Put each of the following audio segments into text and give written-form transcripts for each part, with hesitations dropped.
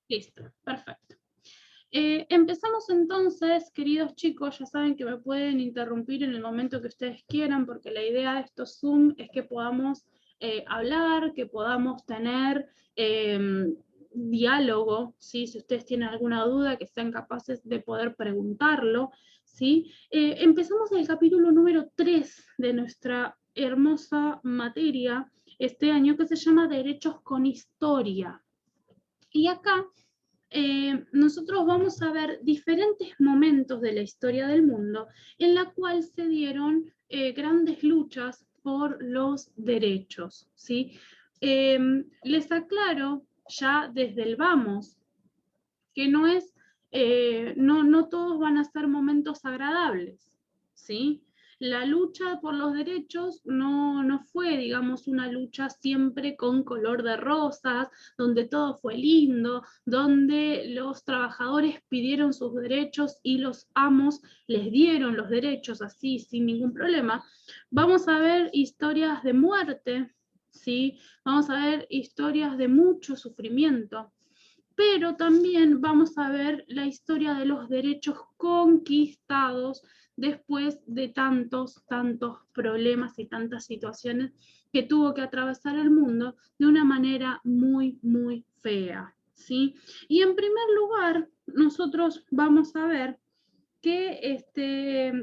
Listo, perfecto. Empezamos entonces, queridos chicos, ya saben que me pueden interrumpir en el momento que ustedes quieran, porque la idea de estos Zoom es que podamos hablar, que podamos tener diálogo, ¿sí? Si ustedes tienen alguna duda, que sean capaces de poder preguntarlo, ¿sí? Empezamos el capítulo número 3 de nuestra hermosa materia este año, que se llama Derechos con Historia. Y acá nosotros vamos a ver diferentes momentos de la historia del mundo en la cual se dieron grandes luchas por los derechos, ¿sí? Les aclaro ya desde el vamos que no es, no todos van a ser momentos agradables, ¿sí? La lucha por los derechos no fue, digamos, una lucha siempre con color de rosas, donde todo fue lindo, donde los trabajadores pidieron sus derechos y los amos les dieron los derechos así, sin ningún problema. Vamos a ver historias de muerte, ¿sí? Vamos a ver historias de mucho sufrimiento, pero también vamos a ver la historia de los derechos conquistados después de tantos problemas y tantas situaciones que tuvo que atravesar el mundo de una manera muy fea, ¿sí? Y en primer lugar, nosotros vamos a ver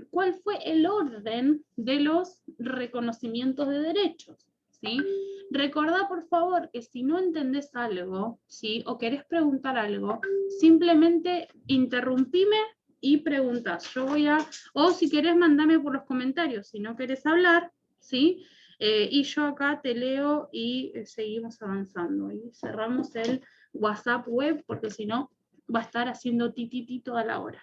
cuál fue el orden de los reconocimientos de derechos, ¿sí? Recordá, por favor, que si no entendés algo, ¿sí? O querés preguntar algo, simplemente interrumpime y preguntas. Yo voy a, o si querés, mandame por los comentarios, si no querés hablar, ¿sí? Y yo acá te leo y seguimos avanzando. Y cerramos el WhatsApp web, porque si no, va a estar haciendo tititi toda la hora.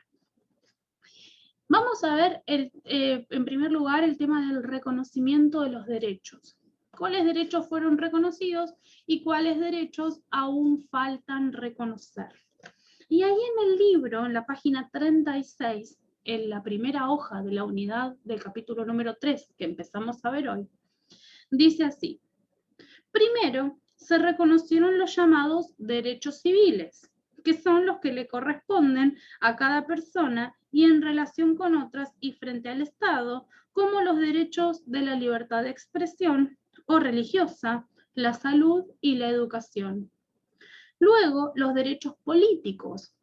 Vamos a ver, en primer lugar, el tema del reconocimiento de los derechos. ¿Cuáles derechos fueron reconocidos y cuáles derechos aún faltan reconocer? Y ahí en el libro, en la página 36, en la primera hoja de la unidad del capítulo número 3, que empezamos a ver hoy, dice así: primero, se reconocieron los llamados derechos civiles, que son los que le corresponden a cada persona y en relación con otras y frente al Estado, como los derechos de la libertad de expresión o religiosa, la salud y la educación. Luego, los derechos políticos,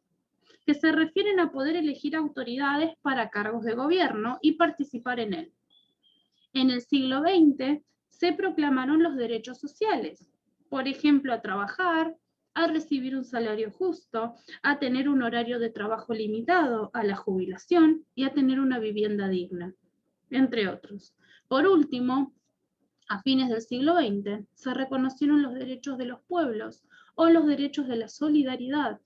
que se refieren a poder elegir autoridades para cargos de gobierno y participar en él. En el siglo XX se proclamaron los derechos sociales, por ejemplo, a trabajar, a recibir un salario justo, a tener un horario de trabajo limitado, a la jubilación y a tener una vivienda digna, entre otros. Por último, a fines del siglo XX se reconocieron los derechos de los pueblos o los derechos de la solidaridad,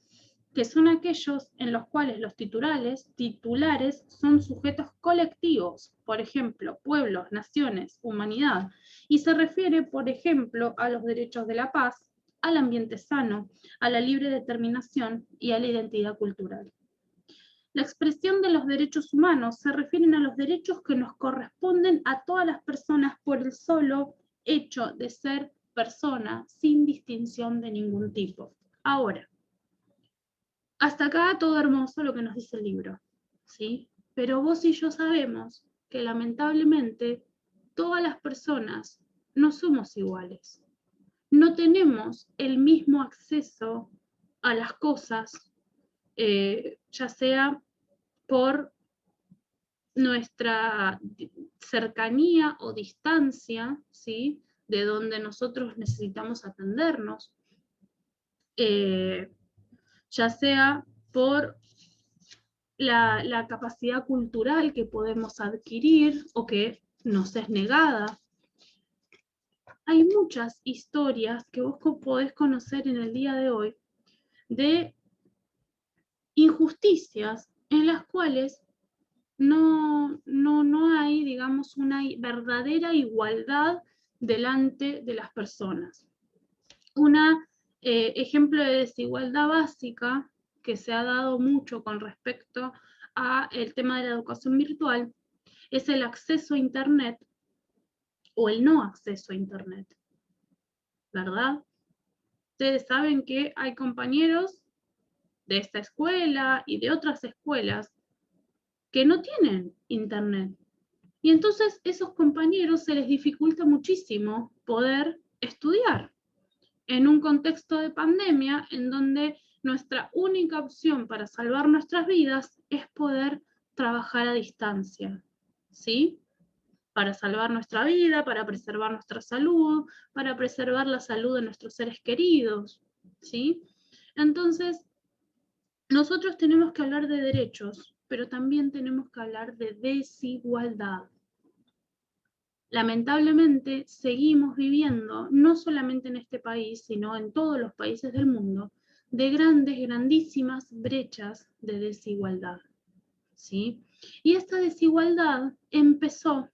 que son aquellos en los cuales los titulares son sujetos colectivos, por ejemplo, pueblos, naciones, humanidad, y se refiere, por ejemplo, a los derechos de la paz, al ambiente sano, a la libre determinación y a la identidad cultural. La expresión de los derechos humanos se refieren a los derechos que nos corresponden a todas las personas por el solo hecho de ser persona, sin distinción de ningún tipo. Ahora, hasta acá todo hermoso lo que nos dice el libro, ¿sí? Pero vos y yo sabemos que lamentablemente todas las personas no somos iguales. No tenemos el mismo acceso a las cosas, ya sea por nuestra cercanía o distancia, ¿sí? De donde nosotros necesitamos atendernos, ya sea por la capacidad cultural que podemos adquirir o que nos es negada. Hay muchas historias que vos podés conocer en el día de hoy de injusticias en las cuales no hay, digamos, una verdadera igualdad delante de las personas. Un ejemplo de desigualdad básica que se ha dado mucho con respecto al tema de la educación virtual es el acceso a Internet o el no acceso a Internet, ¿verdad? Ustedes saben que hay compañeros de esta escuela y de otras escuelas que no tienen internet. Y entonces esos compañeros se les dificulta muchísimo poder estudiar en un contexto de pandemia en donde nuestra única opción para salvar nuestras vidas es poder trabajar a distancia, ¿sí? Para salvar nuestra vida, para preservar nuestra salud, para preservar la salud de nuestros seres queridos, ¿sí? Entonces, nosotros tenemos que hablar de derechos, pero también tenemos que hablar de desigualdad. Lamentablemente, seguimos viviendo, no solamente en este país, sino en todos los países del mundo, de grandísimas brechas de desigualdad, ¿sí? Y esta desigualdad empezó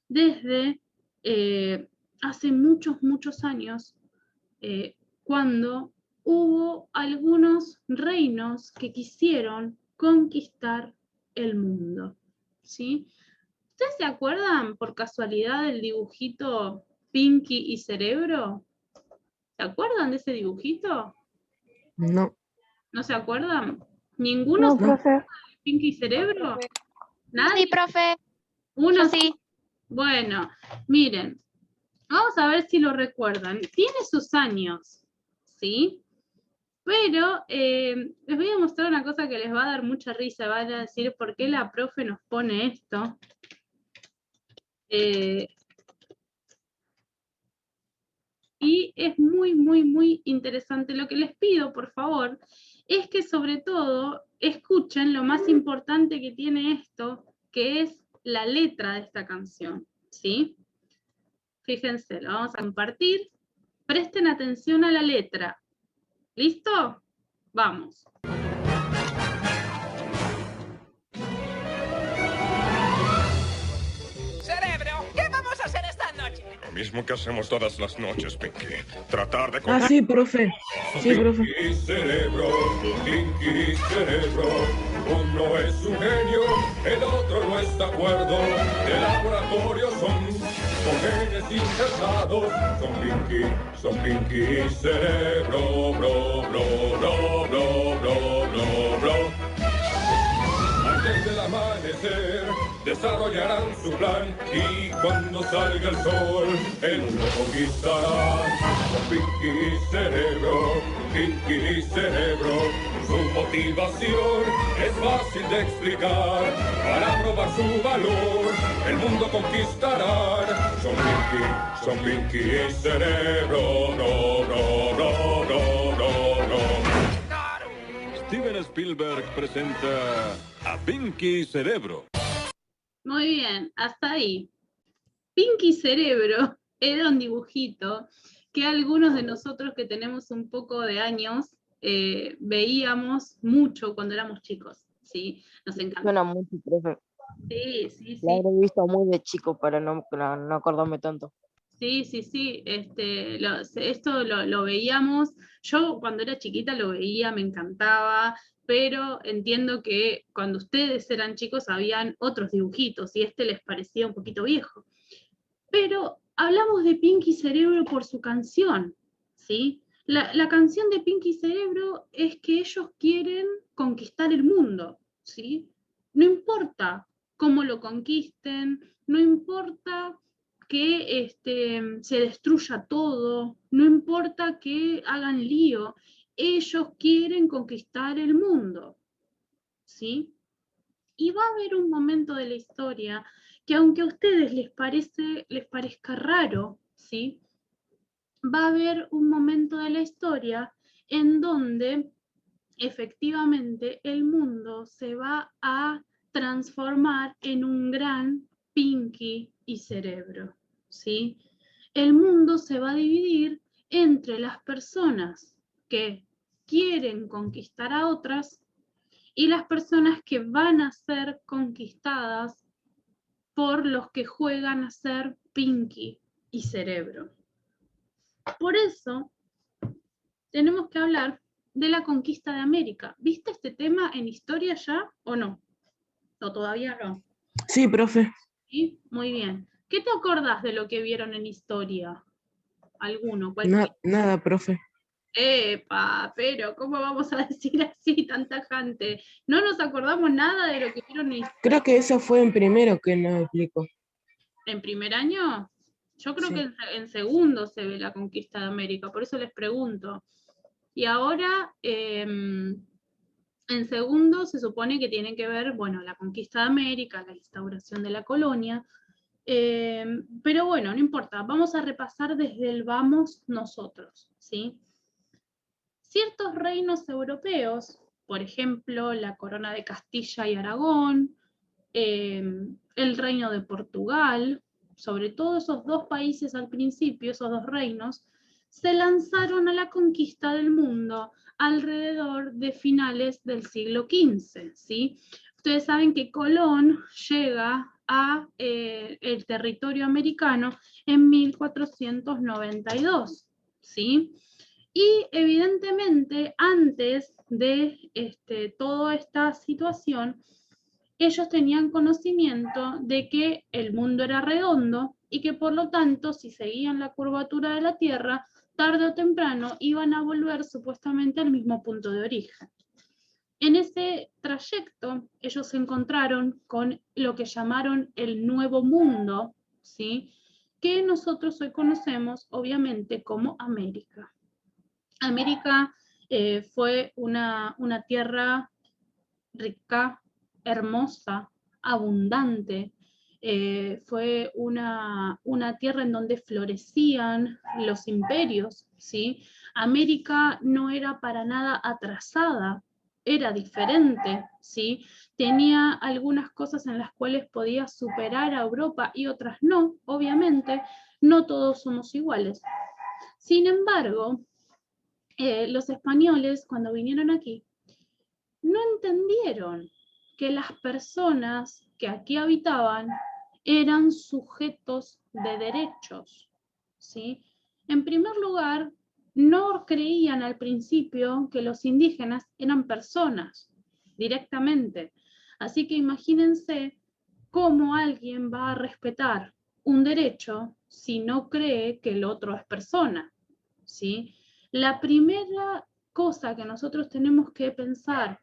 desde hace muchos años, cuando hubo algunos reinos que quisieron conquistar el mundo, ¿sí? ¿Ustedes se acuerdan por casualidad del dibujito Pinky y Cerebro? ¿Se acuerdan de ese dibujito? No. ¿No se acuerdan? ¿Ninguno No, se acuerda profe. de Pinky y Cerebro? ¿Nadie? Sí, profe. ¿Uno Yo sí. Bueno, miren, vamos a ver si lo recuerdan. Tiene sus años, ¿sí? Pero les voy a mostrar una cosa que les va a dar mucha risa. Van a decir, ¿por qué la profe nos pone esto? Y es muy interesante. Lo que les pido, por favor, es que sobre todo escuchen lo más importante que tiene esto, que es la letra de esta canción, ¿sí? Fíjense, lo vamos a compartir. Presten atención a la letra. ¿Listo? Vamos. Cerebro, ¿qué vamos a hacer esta noche? Lo mismo que hacemos todas las noches, Pinky. Tratar de... Ah, sí, profe. Sí, profe. Pinky Cerebro, Pinky Cerebro. Uno es un genio, el otro no está de acuerdo. De laboratorio son genes insertados. Son Pinky Cerebro, bro, bro, bro, bro, bro, bro, bro. Antes del amanecer desarrollarán su plan y cuando salga el sol el mundo conquistarán. Con Pinky Cerebro, su motivación es fácil de explicar. Para probar su valor el mundo conquistarán. Son Pinky Cerebro, no, no, no, no, no, no. Steven Spielberg presenta a Pinky Cerebro. Muy bien, hasta ahí. Pinky Cerebro era un dibujito que algunos de nosotros que tenemos un poco de años veíamos mucho cuando éramos chicos, ¿sí? Nos encantaba. Suena mucho, profe. Sí. La habré visto muy de chico para no acordarme tanto. Sí. Esto lo veíamos. Yo cuando era chiquita lo veía, me encantaba, pero entiendo que cuando ustedes eran chicos habían otros dibujitos y este les parecía un poquito viejo. Pero hablamos de Pinky Cerebro por su canción, ¿sí? La canción de Pinky Cerebro es que ellos quieren conquistar el mundo, ¿sí? No importa cómo lo conquisten, no importa que se destruya todo, no importa que hagan lío, ellos quieren conquistar el mundo, ¿sí? Y va a haber un momento de la historia que aunque a ustedes les parezca raro, ¿sí? Va a haber un momento de la historia en donde efectivamente el mundo se va a transformar en un gran Pinky y Cerebro, ¿sí? El mundo se va a dividir entre las personas que quieren conquistar a otras y las personas que van a ser conquistadas por los que juegan a ser Pinky y Cerebro. Por eso tenemos que hablar de la conquista de América. ¿Viste este tema en historia ya o no? ¿O todavía no? Sí, profe. ¿Sí? Muy bien. ¿Qué te acordás de lo que vieron en historia? ¿Alguno? Nada, profe. Epa, pero ¿cómo vamos a decir así tan tajante? No nos acordamos nada de lo que vieron Creo que eso fue en primero que nos explicó. en primer año. Yo creo Sí. que en segundo se ve la conquista de América, por eso les pregunto. Y ahora, en segundo se supone que tiene que ver, bueno, la conquista de América, la instauración de la colonia. Pero bueno, no importa, vamos a repasar desde el vamos nosotros, ¿sí? Ciertos reinos europeos, por ejemplo, la corona de Castilla y Aragón, el reino de Portugal, sobre todo esos dos países al principio, esos dos reinos, se lanzaron a la conquista del mundo alrededor de finales del siglo XV, ¿sí? Ustedes saben que Colón llega a el territorio americano en 1492, ¿sí? Y evidentemente antes de toda esta situación, ellos tenían conocimiento de que el mundo era redondo y que por lo tanto, si seguían la curvatura de la Tierra, tarde o temprano iban a volver supuestamente al mismo punto de origen. En ese trayecto, ellos se encontraron con lo que llamaron el Nuevo Mundo, ¿sí? Que nosotros hoy conocemos, obviamente, como América. América fue una tierra rica, hermosa, abundante. Fue una tierra en donde florecían los imperios, ¿sí? América no era para nada atrasada, era diferente, ¿sí? Tenía algunas cosas en las cuales podía superar a Europa y otras no, obviamente, no todos somos iguales. Sin embargo, los españoles, cuando vinieron aquí, no entendieron que las personas que aquí habitaban eran sujetos de derechos, ¿sí? En primer lugar, no creían al principio que los indígenas eran personas directamente. Así que imagínense cómo alguien va a respetar un derecho si no cree que el otro es persona, ¿sí? La primera cosa que nosotros tenemos que pensar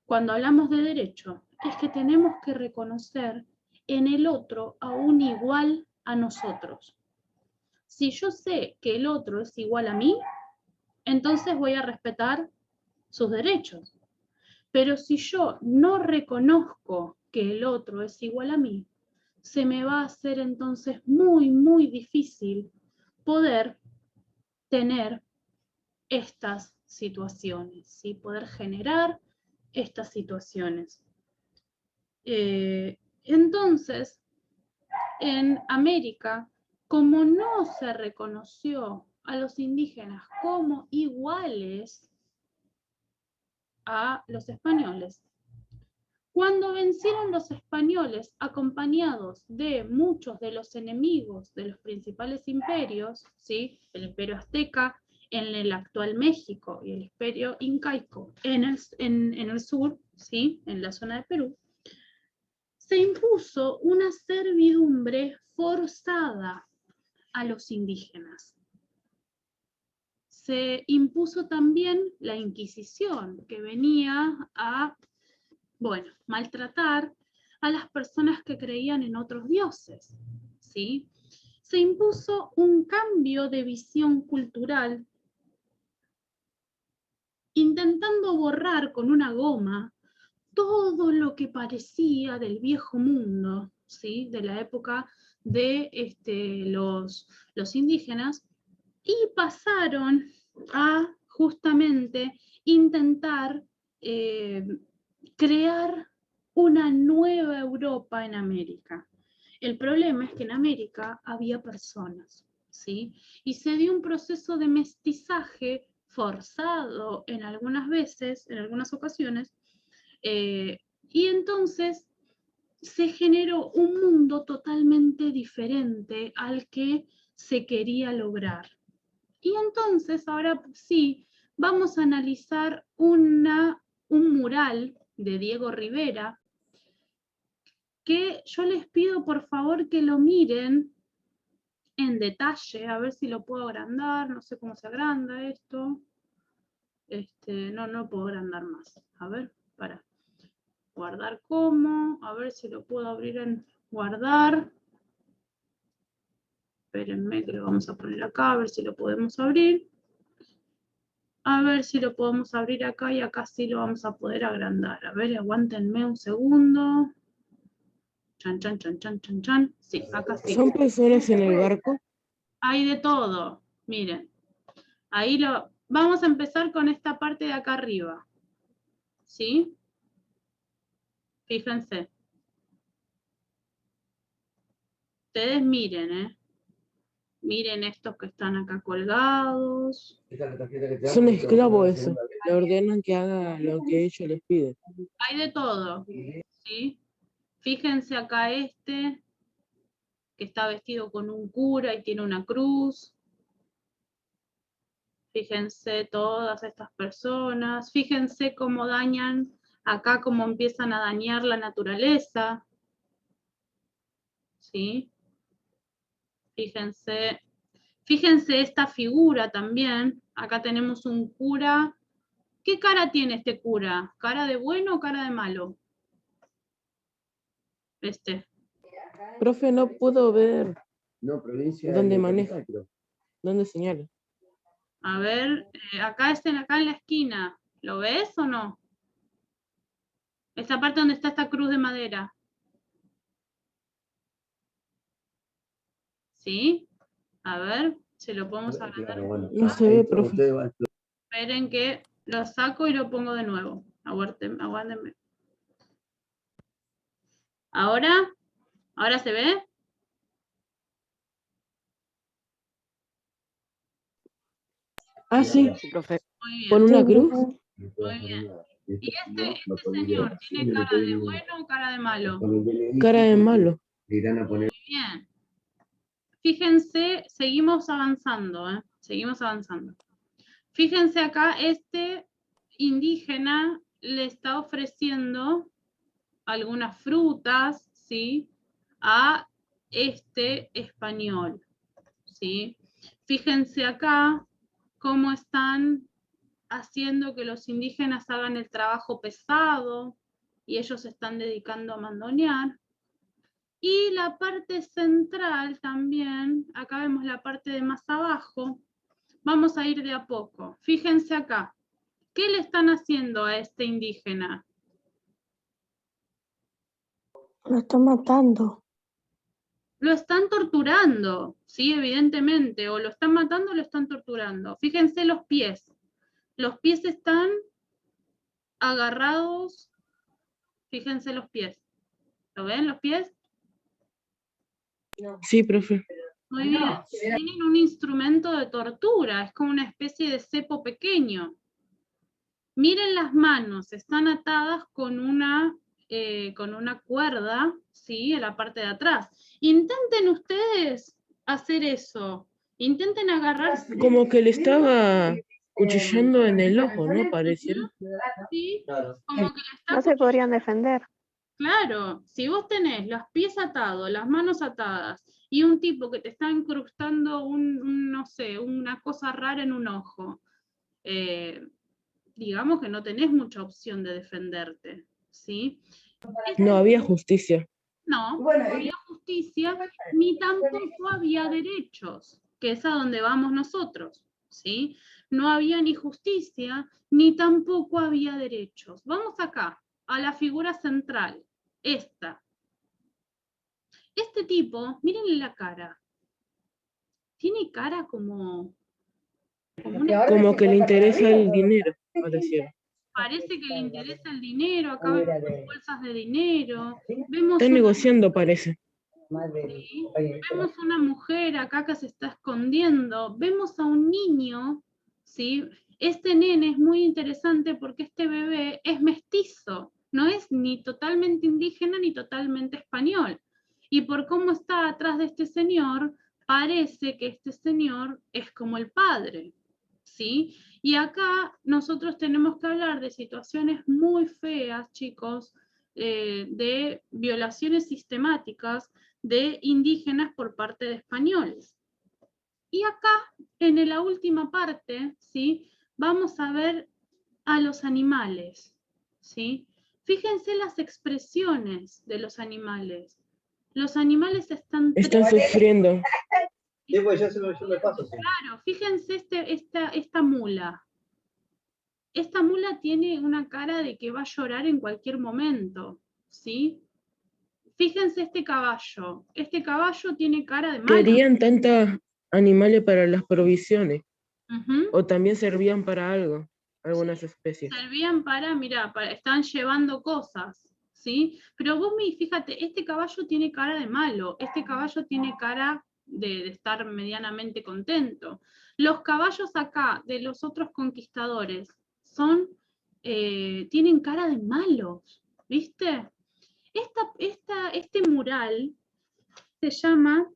cuando hablamos de derecho es que tenemos que reconocer en el otro a un igual a nosotros. Si yo sé que el otro es igual a mí, entonces voy a respetar sus derechos. Pero si yo no reconozco que el otro es igual a mí, se me va a hacer entonces muy, muy difícil poder tener estas situaciones, ¿sí? Poder generar estas situaciones. Entonces, en América, como no se reconoció a los indígenas como iguales a los españoles, cuando vencieron los españoles acompañados de muchos de los enemigos de los principales imperios, ¿sí? El imperio azteca en el actual México y el imperio incaico en el sur, ¿sí? En la zona de Perú, se impuso una servidumbre forzada a los indígenas. Se impuso también la Inquisición, que venía a, bueno, maltratar a las personas que creían en otros dioses, ¿sí? Se impuso un cambio de visión cultural, intentando borrar con una goma todo lo que parecía del viejo mundo, ¿sí? De la época de los indígenas, y pasaron a justamente intentar crear una nueva Europa en América. El problema es que en América había personas, ¿sí? Y se dio un proceso de mestizaje forzado en algunas veces, en algunas ocasiones, y entonces se generó un mundo totalmente diferente al que se quería lograr. Y entonces ahora sí, vamos a analizar un mural de Diego Rivera, que yo les pido por favor que lo miren en detalle, a ver si lo puedo agrandar, no sé cómo se agranda esto. no puedo agrandar más. A ver, para. Guardar como, a ver si lo puedo abrir en guardar. Espérenme que lo vamos a poner acá, a ver si lo podemos abrir. A ver si lo podemos abrir acá y acá sí lo vamos a poder agrandar. A ver, aguántenme un segundo. Chan, chan, chan, chan, chan, chan. Sí, acá sí. ¿Son personas en el barco? Hay de todo, miren. Ahí lo... Vamos a empezar con esta parte de acá arriba. ¿Sí? Fíjense. Ustedes miren, ¿eh? Miren estos que están acá colgados. Son esclavos eso. Le ordenan que haga lo que ellos les piden. Hay de todo, ¿sí? Fíjense acá este, que está vestido con un cura y tiene una cruz. Fíjense todas estas personas. Fíjense cómo dañan, acá cómo empiezan a dañar la naturaleza. ¿Sí? Fíjense esta figura también. Acá tenemos un cura. ¿Qué cara tiene este cura? ¿Cara de bueno o cara de malo? Profe, no puedo ver dónde maneja, dónde señala. A ver, acá en la esquina. ¿Lo ves o no? Esta parte donde está esta cruz de madera. ¿Sí? A ver, si lo podemos agrandar. No se ve, profe. Esperen que lo saco y lo pongo de nuevo. Aguántenme. ¿Ahora se ve? Ah, sí, Sí, profe. Muy bien. con una cruz. Muy bien. ¿Y este señor tiene cara de bueno o cara de malo? Cara de malo. Muy bien. Fíjense, seguimos avanzando, ¿eh? Seguimos avanzando. Fíjense acá, este indígena le está ofreciendo algunas frutas, ¿sí? A este español, ¿sí? Fíjense acá cómo están haciendo que los indígenas hagan el trabajo pesado y ellos se están dedicando a mandonear. Y la parte central también, acá vemos la parte de más abajo, vamos a ir de a poco. Fíjense acá, ¿qué le están haciendo a este indígena? Lo están matando. Lo están torturando, sí, evidentemente, o lo están matando o lo están torturando. Fíjense los pies. Los pies están agarrados, fíjense los pies. ¿Lo ven los pies? Sí, profe. Muy bien. Tienen un instrumento de tortura, es como una especie de cepo pequeño. Miren las manos, están atadas con una cuerda, ¿sí? En la parte de atrás. Intenten ustedes hacer eso. Intenten agarrarse. Como que le estaba cuchillando en el ojo, ¿no? Pareciera. ¿Sí? Como que le está No se podrían defender. Claro, si vos tenés los pies atados, las manos atadas, y un tipo que te está incrustando no sé, una cosa rara en un ojo, digamos que no tenés mucha opción de defenderte, ¿sí? No había justicia. No había justicia, ni tampoco había derechos, que es a donde vamos nosotros, ¿sí? No había ni justicia, ni tampoco había derechos. Vamos acá, a la figura central, esta. Este tipo, mírenle la cara. Tiene cara como Como que le interesa el dinero, pareciera. parece que le interesa el dinero, acá vemos bolsas de dinero, vemos Está negociando, parece. ¿sí? Vemos una mujer acá que se está escondiendo, vemos a un niño, ¿sí? Este nene es muy interesante porque este bebé es mestizo, no es ni totalmente indígena ni totalmente español. Y por cómo está atrás de este señor, parece que este señor es como el padre, ¿sí? Y acá nosotros tenemos que hablar de situaciones muy feas, chicos, de violaciones sistemáticas de indígenas por parte de españoles. Y acá, en la última parte, ¿sí? Vamos a ver a los animales, ¿sí? Fíjense las expresiones de los animales. Los animales están sufriendo. Claro, fíjense esta mula. Esta mula tiene una cara de que va a llorar en cualquier momento, ¿sí? Fíjense este caballo. Este caballo tiene cara de malo. Querían tantos animales para las provisiones. Ujú. O también servían para algo, algunas especies. Servían para, mirá, están llevando cosas, ¿sí? Pero vos fíjate, este caballo tiene cara de malo, este caballo tiene cara de estar medianamente contento. Los caballos acá de los otros conquistadores tienen cara de malos, ¿viste? Este mural se llama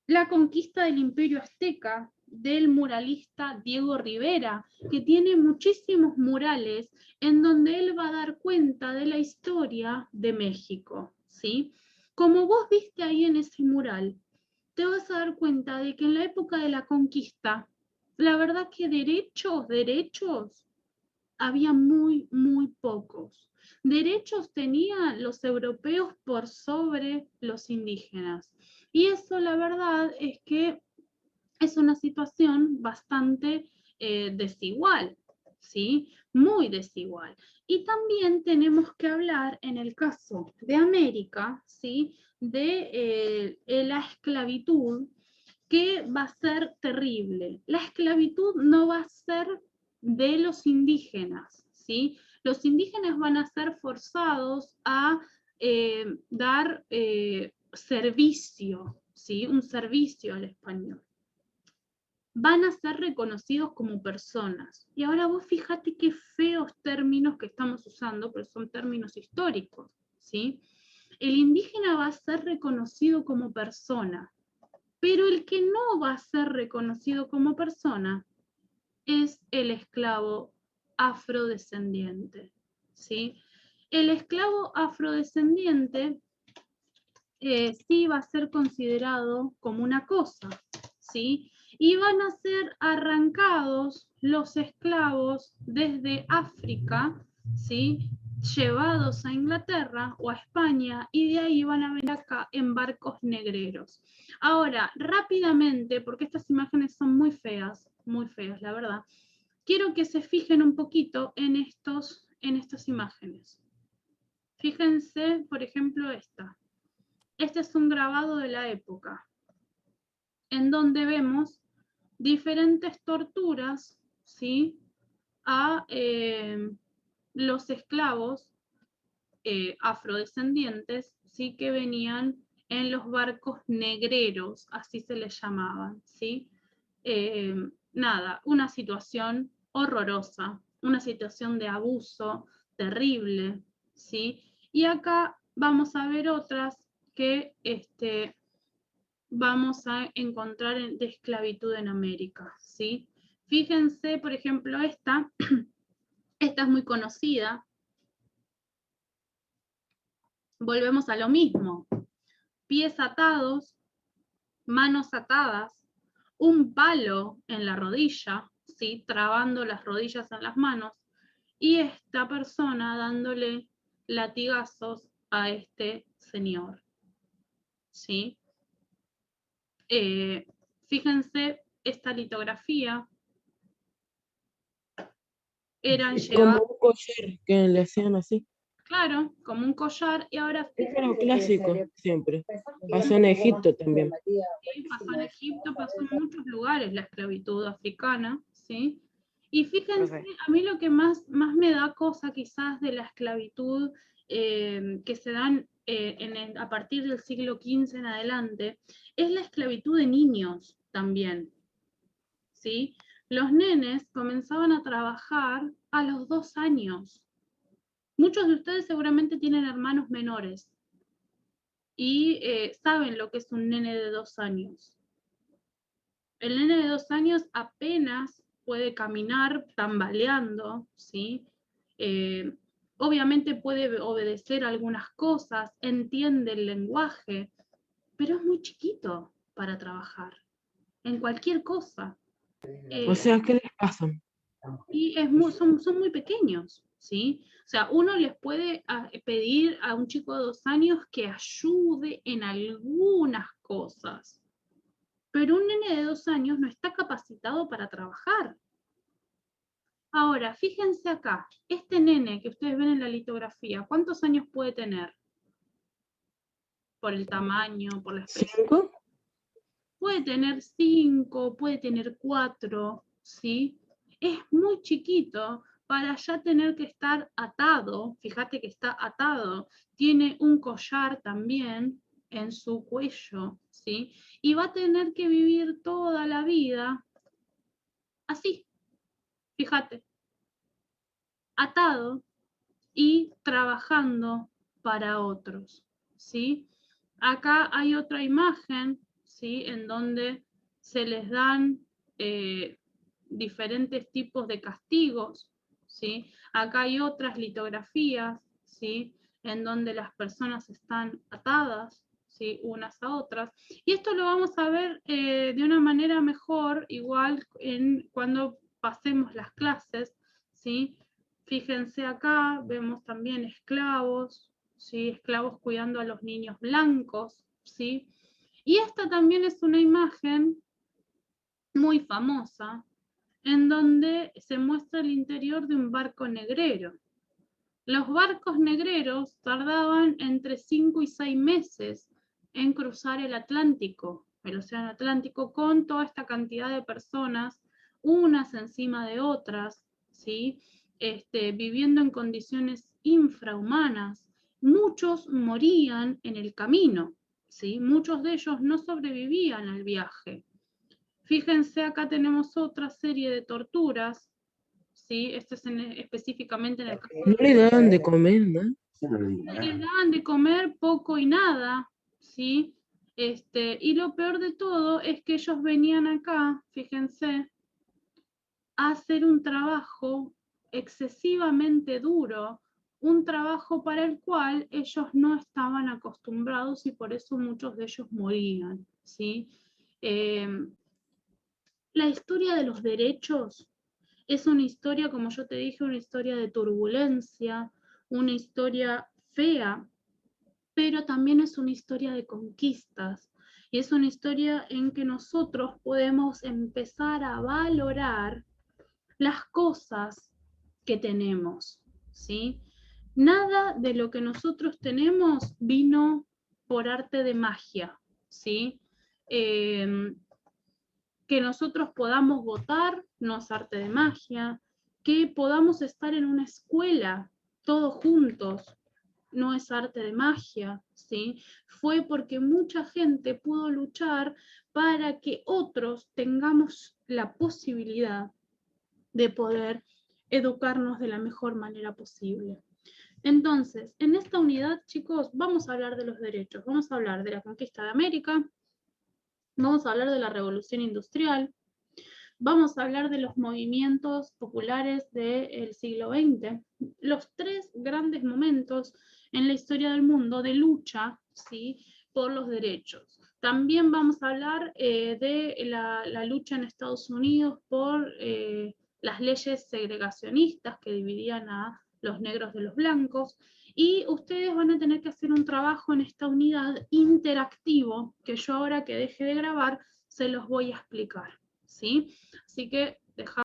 La conquista del Imperio Azteca, del muralista Diego Rivera, que tiene muchísimos murales en donde él va a dar cuenta de la historia de México, ¿sí? Como vos viste ahí en ese mural, te vas a dar cuenta de que en la época de la conquista, la verdad que derechos, había muy, muy pocos. Derechos tenían los europeos por sobre los indígenas. Y eso, la verdad, es que es una situación bastante desigual, ¿sí? Muy desigual. Y también tenemos que hablar, en el caso de América, ¿sí? De la esclavitud, que va a ser terrible. La esclavitud no va a ser de los indígenas, ¿sí? Los indígenas van a ser forzados a dar servicio, ¿sí? Un servicio al español. Van a ser reconocidos como personas. Y ahora vos fíjate qué feos términos que estamos usando, pero son términos históricos, ¿sí? El indígena va a ser reconocido como persona, pero el que no va a ser reconocido como persona es el esclavo afrodescendiente, ¿sí? El esclavo afrodescendiente sí va a ser considerado como una cosa, ¿sí? Y van a ser arrancados los esclavos desde África, ¿sí? Llevados a Inglaterra o a España, y de ahí van a venir acá en barcos negreros. Ahora, rápidamente, porque estas imágenes son muy feas, la verdad, quiero que se fijen un poquito en estas imágenes. Fíjense, por ejemplo, esta. Este es un grabado de la época, en donde vemos diferentes torturas, ¿sí? A los esclavos afrodescendientes, ¿sí? Que venían en los barcos negreros, así se les llamaban, ¿sí? Nada, una situación horrorosa, una situación de abuso terrible, ¿sí? Y acá vamos a ver otras que vamos a encontrar de esclavitud en América, ¿sí? Fíjense, por ejemplo, esta es muy conocida. Volvemos a lo mismo. Pies atados, manos atadas, un palo en la rodilla, ¿sí? Trabando las rodillas en las manos, y esta persona dándole latigazos a este señor, ¿sí? Fíjense esta litografía. Eran llevados... Como un collar que le hacían así. Claro, como un collar, y ahora... Es lo clásico, siempre. Pasó en Egipto también. Sí, pasó en Egipto, pasó en muchos lugares la esclavitud africana, ¿sí? Y fíjense, a mí lo que más me da cosa quizás de la esclavitud que se dan a partir del siglo XV en adelante, es la esclavitud de niños también, ¿sí? Los nenes comenzaban a trabajar a los 2 años. Muchos de ustedes seguramente tienen hermanos menores y saben lo que es un nene de 2 años. El nene de 2 años apenas puede caminar tambaleando, ¿sí? Obviamente puede obedecer algunas cosas, entiende el lenguaje, pero es muy chiquito para trabajar en cualquier cosa. O sea, ¿qué les pasa? y son muy pequeños, ¿sí? O sea, uno les puede pedir a un chico de 2 años que ayude en algunas cosas, pero un nene de 2 años no está capacitado para trabajar. Ahora, fíjense acá, este nene que ustedes ven en la litografía, ¿cuántos años puede tener? Por el tamaño, por la especie. ¿5? Puede tener 5, puede tener 4, ¿sí? Es muy chiquito para ya tener que estar atado. Fíjate que está atado. Tiene un collar también en su cuello, ¿sí? Y va a tener que vivir toda la vida así. Fíjate. Atado y trabajando para otros, ¿sí? Acá hay otra imagen, ¿sí? En donde se les dan diferentes tipos de castigos, ¿sí? Acá hay otras litografías, ¿sí? En donde las personas están atadas, ¿sí? Unas a otras. Y esto lo vamos a ver de una manera mejor, igual cuando pasemos las clases, ¿sí? Fíjense acá, vemos también esclavos, ¿sí? Esclavos cuidando a los niños blancos, ¿sí? Y esta también es una imagen muy famosa, en donde se muestra el interior de un barco negrero. Los barcos negreros tardaban entre 5 y 6 meses en cruzar el Atlántico, el océano Atlántico, con toda esta cantidad de personas, unas encima de otras, ¿sí? Viviendo en condiciones infrahumanas. Muchos morían en el camino, ¿sí? Muchos de ellos no sobrevivían al viaje. Fíjense, acá tenemos otra serie de torturas, ¿sí? Esto es específicamente en el caso No le daban de comer, ¿no? les daban de comer poco y nada, ¿sí? Y lo peor de todo es que ellos venían acá, fíjense, a hacer un trabajo excesivamente duro, un trabajo para el cual ellos no estaban acostumbrados y por eso muchos de ellos morían, ¿sí? La historia de los derechos es una historia, como yo te dije, una historia de turbulencia, una historia fea, pero también es una historia de conquistas. Y es una historia en que nosotros podemos empezar a valorar las cosas que tenemos, ¿sí? Nada de lo que nosotros tenemos vino por arte de magia, ¿sí? Que nosotros podamos votar no es arte de magia, que podamos estar en una escuela todos juntos no es arte de magia, ¿sí? Fue porque mucha gente pudo luchar para que otros tengamos la posibilidad de poder educarnos de la mejor manera posible. Entonces, en esta unidad, chicos, vamos a hablar de los derechos, vamos a hablar de la conquista de América, vamos a hablar de la revolución industrial, vamos a hablar de los movimientos populares del siglo XX, los 3 grandes momentos en la historia del mundo de lucha, ¿sí? Por los derechos. También vamos a hablar de la lucha en Estados Unidos por las leyes segregacionistas que dividían a los negros de los blancos, y ustedes van a tener que hacer un trabajo en esta unidad interactivo, que yo ahora que deje de grabar se los voy a explicar, ¿sí? Así que dejamos